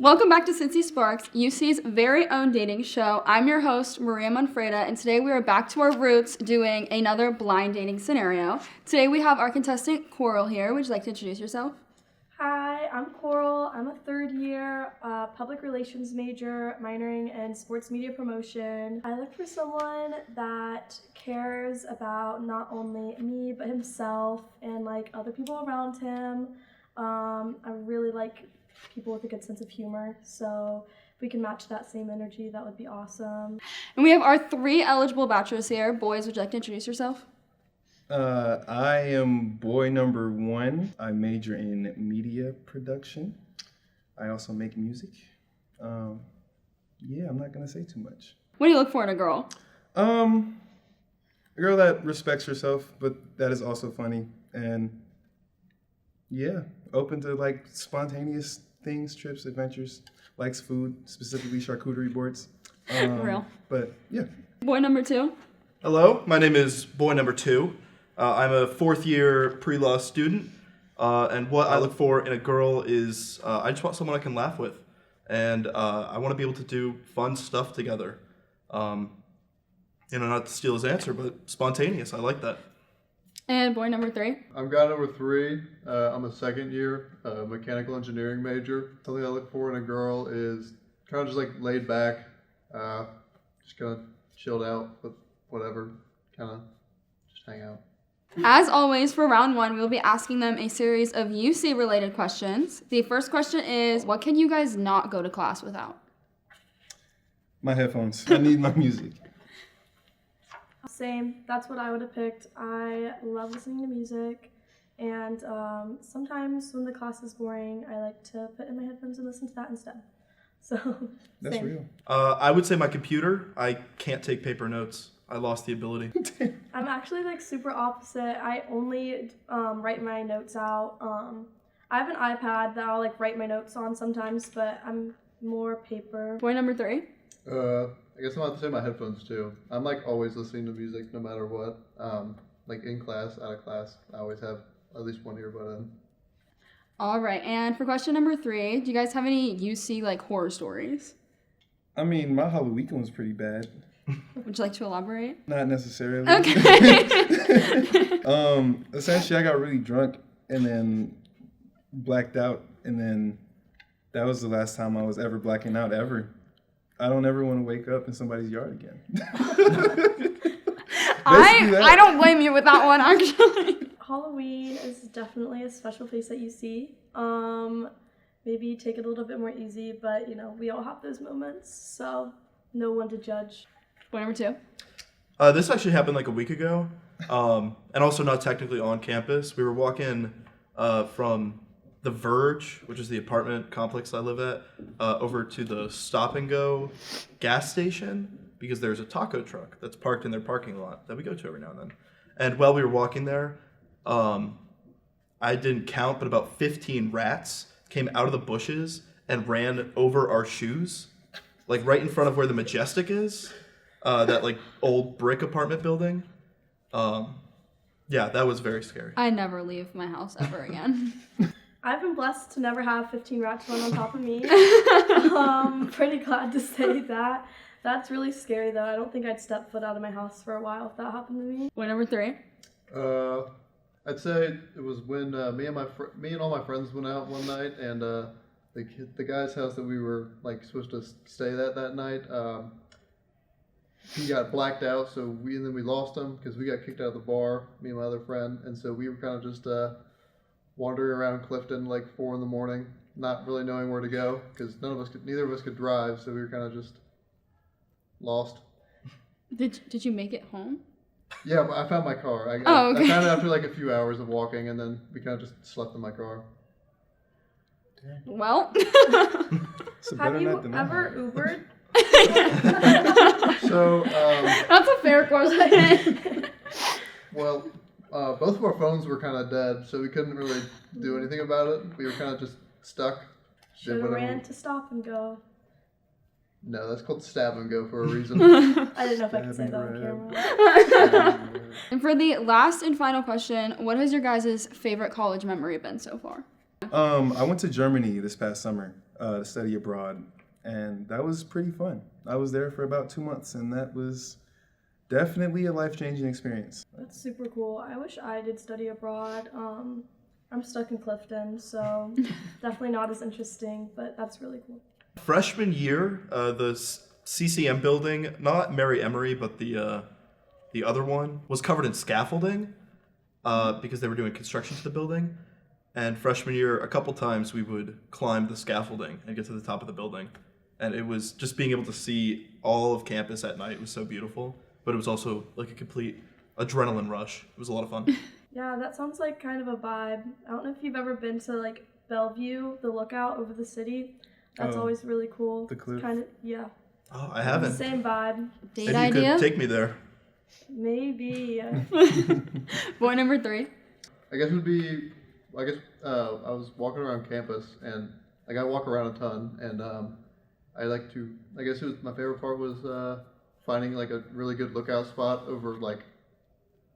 Welcome back to Cincy Sparks, UC's very own dating show. I'm your host, Maria Monfreda, and today we are back to our roots doing another blind dating scenario. Today we have our contestant, Koral, here. Would you like to introduce yourself? Hi, I'm Koral. I'm a third-year public relations major, minoring in sports media promotion. I look for someone that cares about not only me, but himself and other people around him. I really like people with a good sense of humor, so if we can match that same energy, that would be awesome. And we have our 3 eligible bachelors here. Boys, would you like to introduce yourself? I am boy number 1. I major in media production. I also make music. I'm not gonna say too much. What do you look for in a girl? A girl that respects herself, but that is also funny, and open to spontaneous things, trips, adventures, likes food, specifically charcuterie boards. Real. But yeah. Boy number 2. Hello, my name is boy number 2. I'm a 4th-year pre-law student, and what I look for in a girl is I just want someone I can laugh with, and I want to be able to do fun stuff together. Not to steal his answer, but spontaneous. I like that. And boy number 3. I'm guy number 3. I'm a 2nd-year mechanical engineering major. Something I look for in a girl is kind of just laid back, just kind of chilled out with whatever, kind of just hang out. As always, for round 1, we will be asking them a series of UC-related questions. The first question is, what can you guys not go to class without? My headphones. I need my music. Same. That's what I would have picked. I love listening to music, and sometimes when the class is boring, I like to put in my headphones and listen to that instead. So, That's same. real. I would say my computer. I can't take paper notes. I lost the ability. I'm actually super opposite. I only write my notes out. I have an iPad that I'll write my notes on sometimes, but I'm more paper. Boy number 3. I guess I'm about to say my headphones too. I'm always listening to music no matter what. In class, out of class, I always have at least one earbud in. All right, and for question number 3, do you guys have any UC horror stories? I mean, my Halloween was pretty bad. Would you like to elaborate? Not necessarily. Okay. Essentially, I got really drunk and then blacked out, and then that was the last time I was ever blacking out ever. I don't ever want to wake up in somebody's yard again. I don't blame you with that one, actually. Halloween is definitely a special place at UC. Maybe take it a little bit more easy, but we all have those moments, so no one to judge. Boy number 2. This actually happened a week ago, and also not technically on campus. We were walking from the Verge, which is the apartment complex I live at, over to the Stop and Go gas station, because there's a taco truck that's parked in their parking lot that we go to every now and then. And while we were walking there, I didn't count, but about 15 rats came out of the bushes and ran over our shoes, right in front of where the Majestic is, that old brick apartment building. That was very scary. I never leave my house ever again. I've been blessed to never have 15 rats run on top of me. Pretty glad to say that. That's really scary, though. I don't think I'd step foot out of my house for a while if that happened to me. Boy number 3. I'd say it was when me and all my friends went out one night, and the guy's house that we were supposed to stay at that night, he got blacked out, so we lost him because we got kicked out of the bar, me and my other friend, and so we were kind of just wandering around Clifton 4 in the morning, not really knowing where to go because neither of us could drive, so we were kind of just lost. Did you make it home? Yeah, but I found my car. Okay. I found it after a few hours of walking, and then we kind of just slept in my car. Well. Have you ever Ubered? So, that's a fair question. Well, both of our phones were kind of dead, so we couldn't really do anything about it. We were kind of just stuck. Should have ran to Stop and Go. No, that's called Stab and Go for a reason. I didn't know if I could say that on camera. And for the last and final question, what has your guys' favorite college memory been so far? I went to Germany this past summer. to study abroad, and that was pretty fun. I was there for about 2 months, and that was definitely a life-changing experience. That's super cool. I wish I did study abroad. I'm stuck in Clifton, so definitely not as interesting, but that's really cool. Freshman year, the CCM building, not Mary Emery, but the other one, was covered in scaffolding because they were doing construction to the building. And freshman year, a couple times we would climb the scaffolding and get to the top of the building. And it was just being able to see all of campus at night was so beautiful. But it was also like a complete adrenaline rush. It was a lot of fun. Yeah, that sounds like kind of a vibe. I don't know if you've ever been to like Bellevue, the lookout over the city. That's always really cool. The cliff. Kind of, yeah. Oh, I haven't. Same vibe. Date Maybe idea? you could take me there. Maybe. Boy number 3. I guess it would be, I was walking around campus, and like I walk around a ton, and my favorite part was finding like a really good lookout spot over like,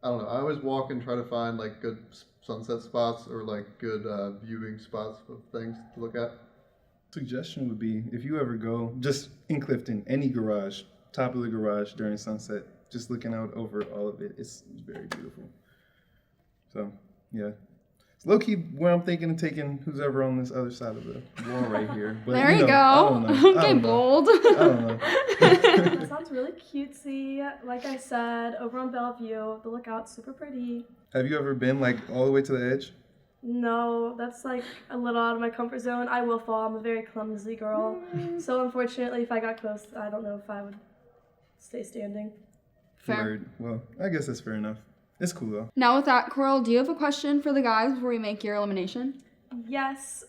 I don't know, I always walk and try to find like good sunset spots or like good viewing spots of things to look at. Suggestion would be, if you ever go, just in Clifton, any garage, top of the garage during sunset, just looking out over all of it, it's very beautiful. So, yeah. It's low-key where I'm thinking of taking who's ever on this other side of the wall right here. But, There you I go. don't know. I Okay, don't know. bold. I don't know. That sounds really cutesy. Like I said, over on Bellevue, the lookout's super pretty. Have you ever been like all the way to the edge? No, that's like a little out of my comfort zone. I will fall. I'm a very clumsy girl. So unfortunately, if I got close, I don't know if I would stay standing. Fair. Word. Well, I guess that's fair enough. It's cool though. Now with that, Koral, do you have a question for the guys before we make your elimination? Yes.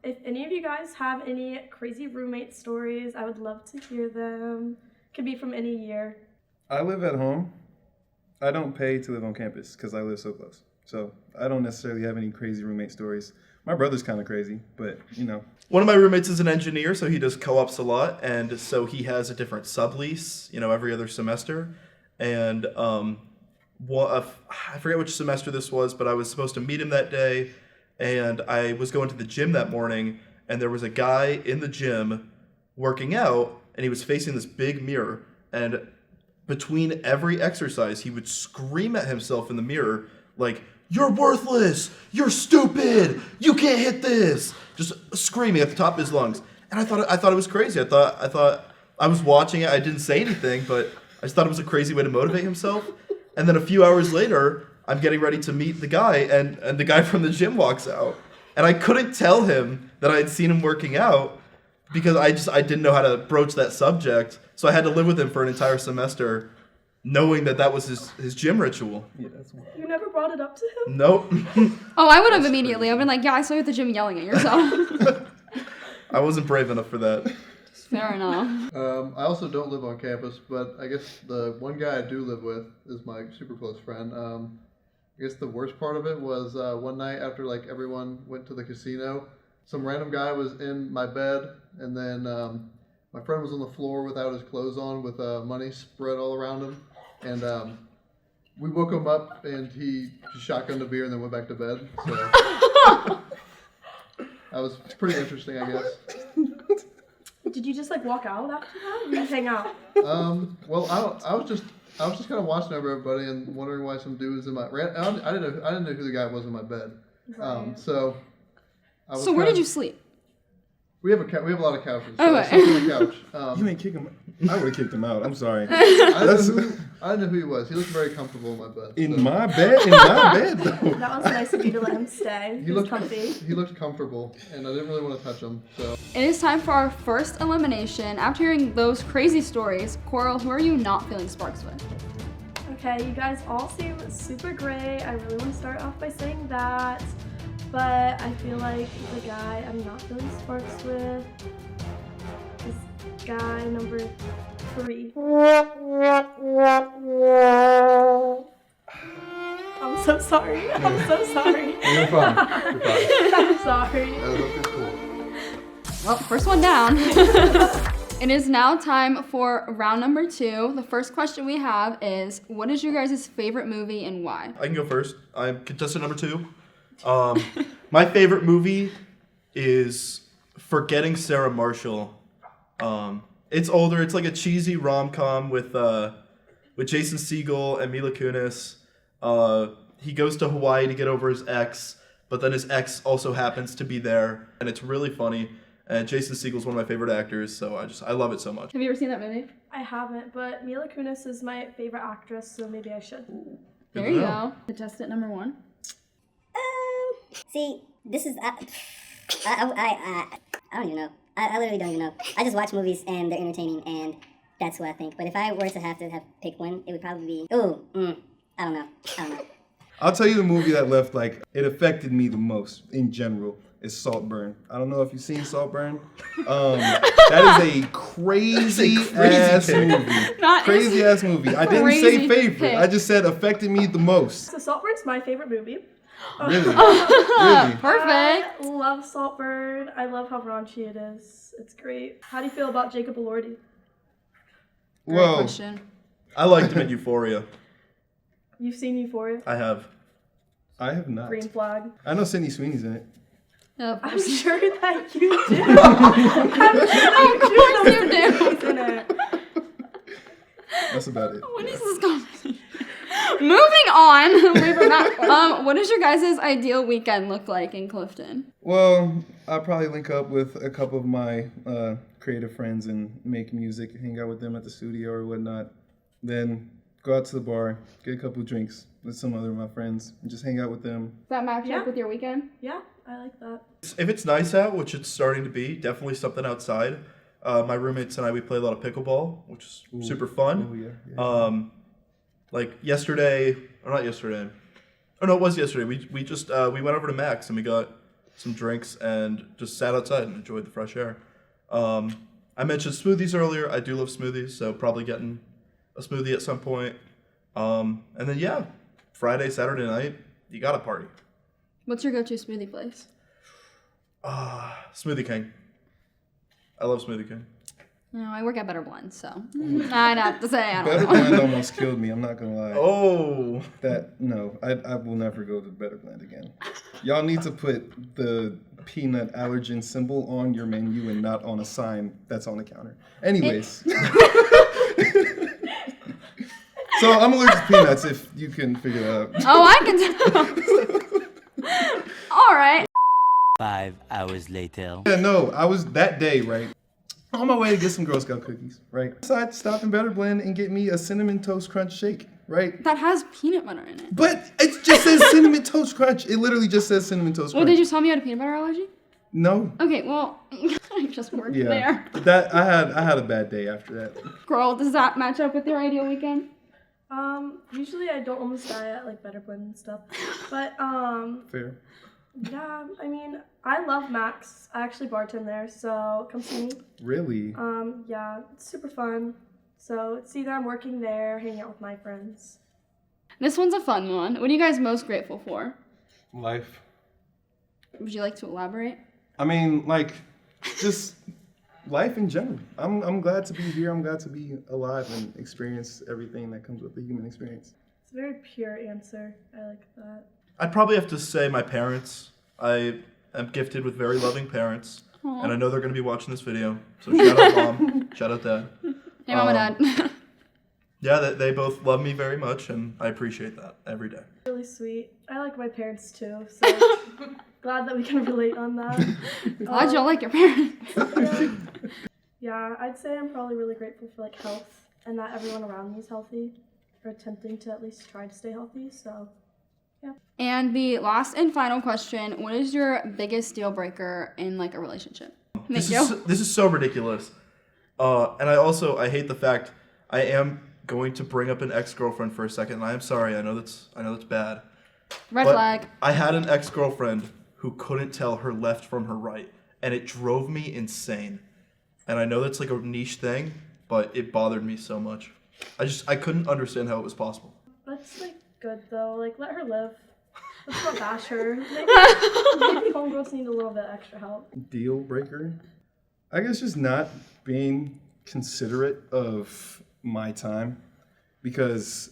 If any of you guys have any crazy roommate stories, I would love to hear them. Could be from any year. I live at home. I don't pay to live on campus because I live so close. So I don't necessarily have any crazy roommate stories. My brother's kind of crazy, but you know. One of my roommates is an engineer, so he does co-ops a lot, and so he has a different sublease, every other semester. And I forget which semester this was, but I was supposed to meet him that day, and I was going to the gym that morning, and there was a guy in the gym working out, and he was facing this big mirror, and between every exercise, he would scream at himself in the mirror, like, "You're worthless! You're stupid! You can't hit this!" Just screaming at the top of his lungs. And I thought it was crazy. I thought I was watching it. I didn't say anything, but I just thought it was a crazy way to motivate himself. And then a few hours later, I'm getting ready to meet the guy, and the guy from the gym walks out. And I couldn't tell him that I had seen him working out because I didn't know how to broach that subject. So I had to live with him for an entire semester, knowing that was his gym ritual. Yeah, that's wild. You never brought it up to him? Nope. Oh, I would have immediately. I've been like, yeah, I saw you at the gym yelling at yourself. I wasn't brave enough for that. Fair enough. I also don't live on campus, but I guess the one guy I do live with is my super close friend. I guess the worst part of it was one night after like everyone went to the casino, some random guy was in my bed, and then my friend was on the floor without his clothes on with money spread all around him. And we woke him up, and he just shotgunned a beer and then went back to bed. So that was pretty interesting, I guess. Did you just like walk out after that? Or did you hang out? Well, I was just kind of watching over everybody and wondering why some dude was in my. I didn't know who the guy was in my bed. Right. So. So where did you sleep? We have a lot of couches. So I Okay. slept on the couch. You ain't kick him. I would have kicked him out. I'm sorry. I didn't know who he was. He looked very comfortable in my bed. In my bed, though. That was nice of you to let him stay. He was comfy. He looked comfortable, and I didn't really want to touch him. So. It is time for our first elimination. After hearing those crazy stories, Koral, who are you not feeling sparks with? Okay, you guys all seem super great. I really want to start off by saying that. But I feel like the guy I'm not feeling sparks with is guy number 3. I'm so sorry. I'm so sorry. You're fine. I'm sorry. That was cool. Well, first one down. It is now time for round number 2. The first question we have is, what is your guys' favorite movie and why? I can go first. I'm contestant number 2. My favorite movie is Forgetting Sarah Marshall. It's older. It's like a cheesy rom-com with Jason Segel and Mila Kunis. He goes to Hawaii to get over his ex, but then his ex also happens to be there, and it's really funny. And Jason Segel's one of my favorite actors, so I love it so much. Have you ever seen that movie? I haven't, but Mila Kunis is my favorite actress, so maybe I should. There you go. Contestant number 1. See, this is I don't even know. I literally don't even know. I just watch movies and they're entertaining, and that's what I think. But if I were to have pick one, it would probably be I don't know. I'll tell you the movie that left, like, it affected me the most in general is Saltburn. I don't know if you've seen Saltburn. That is a crazy ass movie. Crazy ass movie. I didn't say favorite. Pick. I just said affected me the most. So Saltburn's my favorite movie. Really? Really? Perfect. I love Saltburn. I love how raunchy it is. It's great. How do you feel about Jacob Elordi? Great Well, question. I liked him in Euphoria. You've seen Euphoria? I have. I have not. Green flag. I know Sydney Sweeney's in it. I'm sure that you do. I'm sure Of course you do. in it. That's about it. What is this conversation? Moving on. We forgot. What does your guys' ideal weekend look like in Clifton? Well, I'll probably link up with a couple of my creative friends and make music, hang out with them at the studio or whatnot. Then go out to the bar, get a couple of drinks with some other of my friends, and just hang out with them. Does that match Yeah. up with your weekend? Yeah, I like that. If it's nice out, which it's starting to be, definitely something outside. My roommates and I, we play a lot of pickleball, which is super fun. Oh, yeah. Like yesterday, or not yesterday. Oh no, it was yesterday. We just we went over to Max and we got some drinks and just sat outside and enjoyed the fresh air. I mentioned smoothies earlier. I do love smoothies, so probably getting a smoothie at some point. And then yeah, Friday, Saturday night, you gotta party. What's your go-to smoothie place? Smoothie King. I love Smoothie King. No, I work at Better Blend, so I'd have to say I don't Better know. Blend almost killed me, I'm not gonna lie. Oh. I will never go to Better Blend again. Y'all need to put the peanut allergen symbol on your menu and not on a sign that's on the counter. Anyways. So I'm allergic to peanuts, if you can figure that out. Oh, I can tell. All right. 5 hours later. Yeah, no, I was that day, right? On my way to get some Girl Scout cookies, right? So I had to stop in Better Blend and get me a Cinnamon Toast Crunch shake, right? That has peanut butter in it. But it just says Cinnamon Toast Crunch. It literally just says Cinnamon Toast Crunch. Well, did you tell me you had a peanut butter allergy? No. Okay, well, I just worked Yeah. there. That I had a bad day after that. Girl, does that match up with your ideal weekend? Usually I don't almost die at like Better Blend and stuff, but Fair. yeah, I mean, I love Max. I actually bartend there, so come see me. Really? Yeah, it's super fun. So it's either I'm working there, hanging out with my friends. This one's a fun one. What are you guys most grateful for? Life. Would you like to elaborate? I mean, like, just life in general. I'm glad to be here. I'm glad to be alive and experience everything that comes with the human experience. It's a very pure answer. I like that. I'd probably have to say my parents. I am gifted with very loving parents. Aww. And I know they're going to be watching this video. So shout out mom, shout out dad. Hey, mom and dad. Yeah, they both love me very much, and I appreciate that every day. Really sweet. I like my parents too, so glad that we can relate on that. Glad y'all like your parents. Yeah, I'd say I'm probably really grateful for like health and that everyone around me is healthy or attempting to at least try to stay healthy. So yeah. And the last and final question, what is your biggest deal breaker in like a relationship? This is so ridiculous. And I hate the fact I am going to bring up an ex-girlfriend for a second, and I am sorry. I know that's bad. Red But flag. I had an ex-girlfriend who couldn't tell her left from her right, and it drove me insane. And I know that's like a niche thing, but it bothered me so much. I couldn't understand how it was possible. That's like good though. Like let her live. Let's not bash her. Maybe homegirls need a little bit extra help. Deal breaker? I guess just not being considerate of my time, because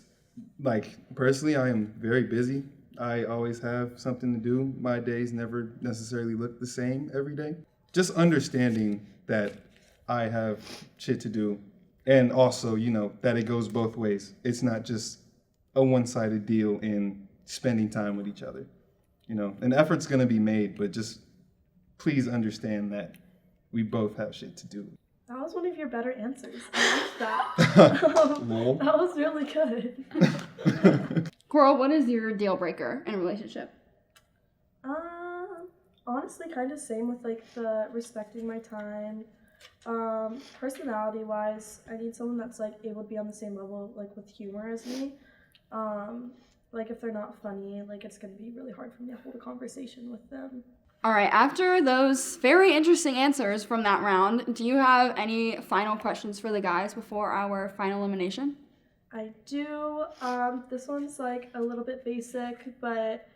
like personally I am very busy. I always have something to do. My days never necessarily look the same every day. just understanding that I have shit to do, and also, you know, that it goes both ways. It's not just a one-sided deal in spending time with each other. You know, an effort's gonna be made, but just please understand that we both have shit to do. That was one of your better answers. I liked that. Lol. That was really good. Koral, what is your deal breaker in a relationship? Honestly, kind of same with like the respecting my time. Personality-wise, I need someone that's like able to be on the same level like with humor as me. Like if they're not funny, like it's gonna be really hard for me to hold a conversation with them. All right, after those very interesting answers from that round, do you have any final questions for the guys before our final elimination? I do. This one's like a little bit basic, but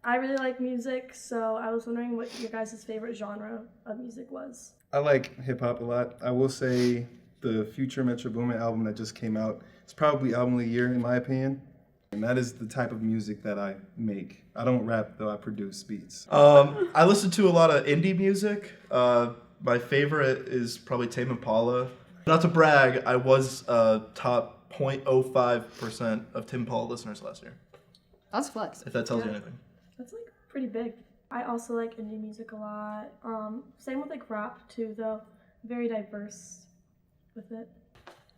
I really like music, so I was wondering what your guys' favorite genre of music was. I like hip-hop a lot. I will say the Future Metro Boomin album that just came out, it's probably album of the year in my opinion. And that is the type of music that I make. I don't rap, though I produce beats. I listen to a lot of indie music. My favorite is probably Tame Impala. Not to brag, I was top 0.05% of Tame Impala listeners last year. That's flex. If that tells you anything. That's like pretty big. I also like indie music a lot. Same with like rap too, though. Very diverse with it.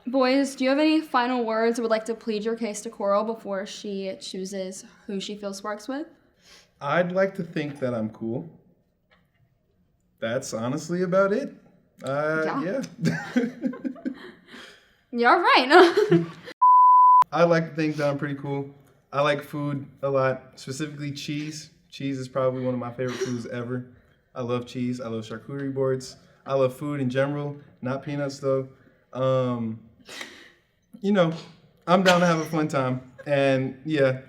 Boys, do you have any final words or would like to plead your case to Koral before she chooses who she feels sparks with? I'd like to think that I'm cool. That's honestly about it. Yeah. You're right. I like to think that I'm pretty cool. I like food a lot, specifically cheese. Cheese is probably one of my favorite foods ever. I love cheese. I love charcuterie boards. I love food in general, not peanuts though. You know, I'm down to have a fun time. And yeah,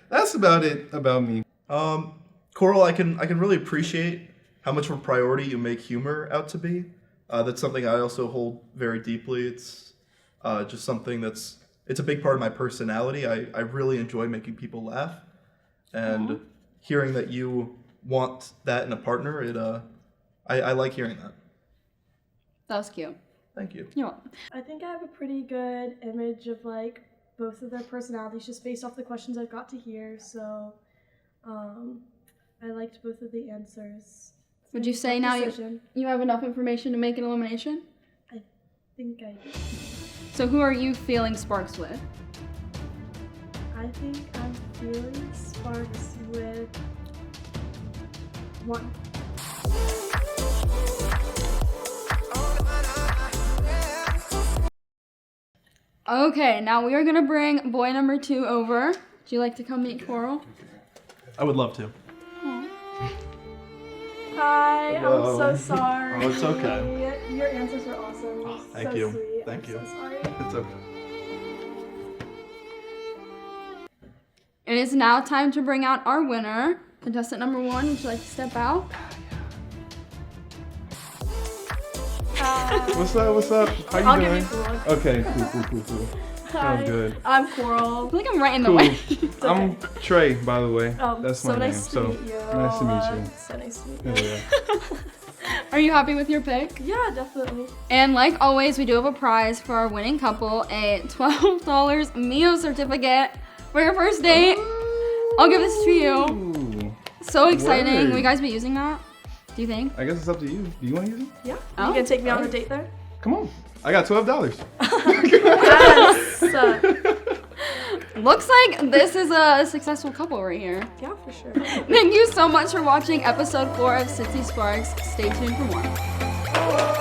that's about it about me. Koral, I can really appreciate how much of a priority you make humor out to be. That's something I also hold very deeply. It's just something it's a big part of my personality. I really enjoy making people laugh. And hearing that you want that in a partner, I like hearing that. That was cute. Thank you. You're welcome. I think I have a pretty good image of like both of their personalities just based off the questions I've got to hear. So I liked both of the answers. Would you say now you have enough information to make an elimination? I think I do. So who are you feeling sparks with? I think I'm feeling sparks with one. Okay, now we are gonna bring boy number 2 over. Would you like to come meet Koral? I would love to. Hi, Hello. I'm so sorry. Oh, it's okay. Your answers were awesome. Oh, thank so you. Sweet. Thank I'm you. So sorry. It's okay. It is now time to bring out our winner. Contestant number 1, would you like to step out? What's up? How you I'll doing? give you a look. Okay, cool. Hi, Sounds good. I'm Coral. I feel like I'm right in the Cool. way. I'm Tre, by the way. That's so my name. nice to So meet you. nice to meet you. So nice to meet you. Yeah. Are you happy with your pick? Yeah, definitely. And like always, we do have a prize for our winning couple, a $12 Mio certificate for your first date. I'll give this to you. Ooh. So exciting. Word. Will you guys be using that? Do you think? I guess it's up to you. Do you want to use it? Yeah. Oh, You can take me on a date there? Come on. I got $12. Yes. Looks like this is a successful couple right here. Yeah, for sure. Thank you so much for watching episode 4 of Cincy Sparks. Stay tuned for more.